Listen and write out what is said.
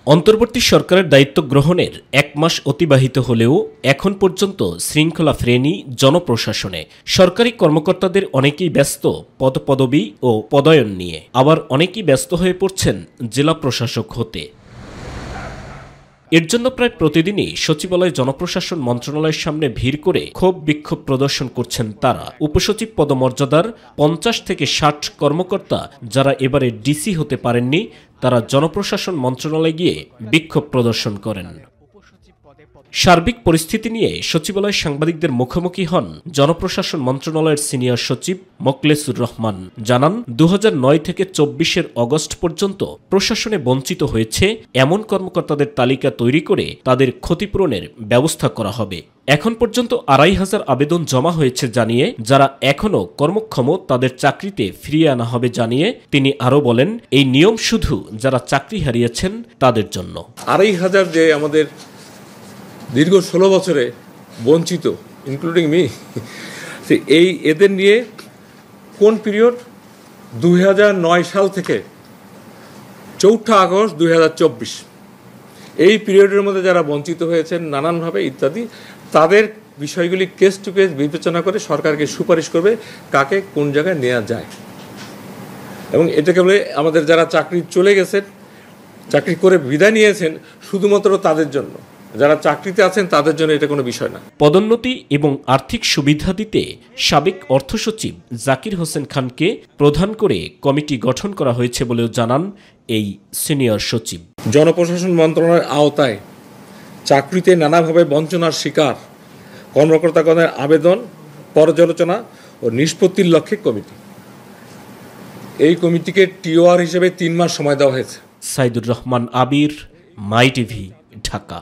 অন্তর্বর্তী সরকারের দায়িত্ব গ্রহণের ১ মাস অতিবাহিত হলেও এখন পর্যন্ত শৃঙ্খলা ফেরেনি জনপ্রশাসনে। সরকারি কর্মকর্তাদের অনেকেই ব্যস্ত পদপদবি ও পদায়ন নিয়ে, আবার অনেকেই ব্যস্ত হয়ে পড়ছেন জেলা প্রশাসক হতে। এর জন্য প্রায় প্রতিদিনই সচিবালয় জনপ্রশাসন মন্ত্রণালয়ের সামনে ভিড় করে ক্ষোভ বিক্ষোভ প্রদর্শন করছেন তারা। উপসচিব পদমর্যাদার ৫০ থেকে ৬০ কর্মকর্তা যারা এবারে ডিসি হতে পারেননি, তারা জনপ্রশাসন মন্ত্রণালয়ে গিয়ে বিক্ষোভ প্রদর্শন করেন। সার্বিক পরিস্থিতি নিয়ে সচিবালয় সাংবাদিকদের মুখোমুখি হন জনপ্রশাসন মন্ত্রণালয়ের সিনিয়র সচিব মোকলেসুর রহমান। জানান, ২০০৯ থেকে ২৪ অগস্ট পর্যন্ত প্রশাসনে বঞ্চিত হয়েছে এমন কর্মকর্তাদের তালিকা তৈরি করে তাদের ক্ষতিপূরণের ব্যবস্থা করা হবে। এখন পর্যন্ত ২৫০০ আবেদন জমা হয়েছে জানিয়ে যারা এখনও কর্মক্ষম তাদের চাকরিতে ফিরিয়ে আনা হবে জানিয়ে তিনি আরও বলেন, এই নিয়ম শুধু যারা চাকরি হারিয়েছেন তাদের জন্য। ২৫০০ যে আমাদের দীর্ঘ ১৬ বছরে বঞ্চিত, ইনক্লুডিং মি, এদের নিয়ে কোন পিরিয়ড ২০০৯ সাল থেকে ৪ আগস্ট ২০২৪ এই পিরিয়ডের মধ্যে যারা বঞ্চিত হয়েছেন নানানভাবে ইত্যাদি, তাদের বিষয়গুলি কেস টু কেস বিবেচনা করে সরকারকে সুপারিশ করবে কাকে কোন জায়গায় নেওয়া যায়। এবং এটাকে বলে আমাদের যারা চাকরি চলে গেছেন, চাকরি করে বিদায় নিয়েছেন, শুধুমাত্র তাদের জন্য, যারা চাকরিতে আছেন তাদের জন্য এটা কোনো বিষয় না। পদোন্নতি এবং আর্থিক সুবিধা দিতে সাবেক অর্থ সচিব জাকির হোসেন খানকে প্রধান করে কমিটি গঠন করা হয়েছে বলেও জানান এই সিনিয়র সচিব। জনপ্রশাসন মন্ত্রণালয়ের আওতায় চাকরিতে নানাভাবে বঞ্চনার শিকার কর্মকর্তাগণের আবেদন পর্যালোচনা ও নিষ্পত্তির লক্ষ্যে কমিটি, এই কমিটিকে টিওআর হিসেবে ৩ মাস সময় দেওয়া হয়েছে। সাইদুর রহমান আবির, মাই টিভি, ঢাকা।